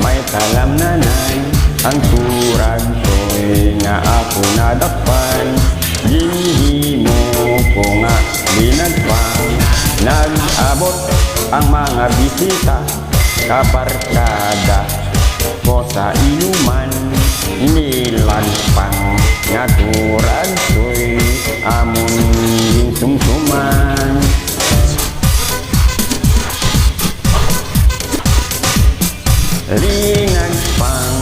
may talamnanan ang turag ko'y nga ako nadakpan. Ginhimo ko nga binagpang nag-abot ang mga bisita kabarkada ko sa inuman. Nilagpang nga turag ko'y amon ginsumsuman. Rinagpang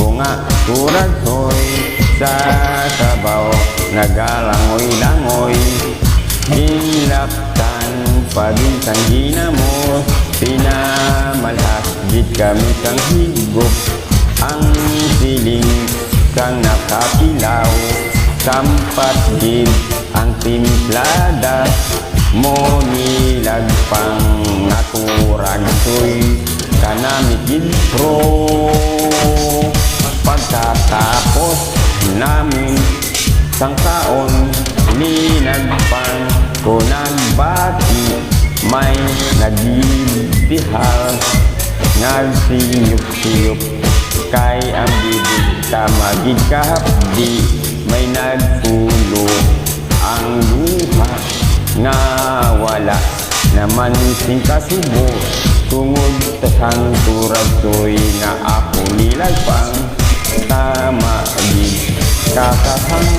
ko nga turag ko'y sa sabaw nagalangoy-langoy. Hinlaptan pagintang ginamos, pinamalhas gid kami kang higop. Ang siling kang nakapilaw, sampat gid ang timplada mo. Nilagpang nga turag ko'y kanamit gid pro. Pagkatapos namin sang taon, linagpang ko nagbati, may nagibihal nagsiyup-siyup kay ang bibig tamagid kahapdi. May nagtulo ang luha nga wala naman sing kasubo. Tungod sa sang turag ko'y nga ako nilagpang tama gid kakahang.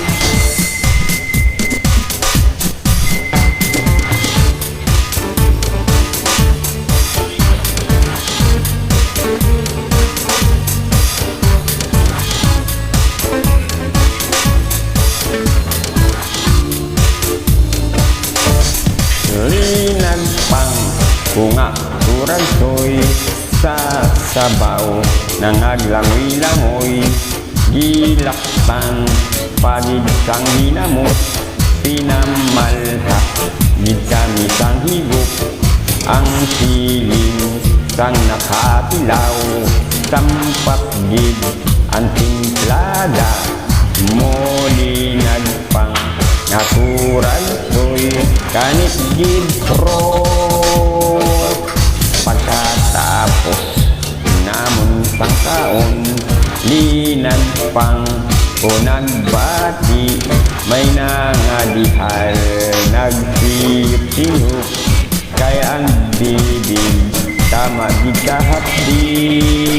Linagpang ko nga turag ko'y sa sabaw nangaglangoy-langoy. Gilaktan pagid kang hinamot, pinamalha gid kami sang higop. Ang siling sang nakatilaw, sampat gid ang timplada mo. Linagpang nga turag ko'y kanit gid pro. Pagkatapos namon sang taon, linagpang ko nagbati, may nangadihal nagsiyup-siyup kay ang bibig tama gid kahapdi.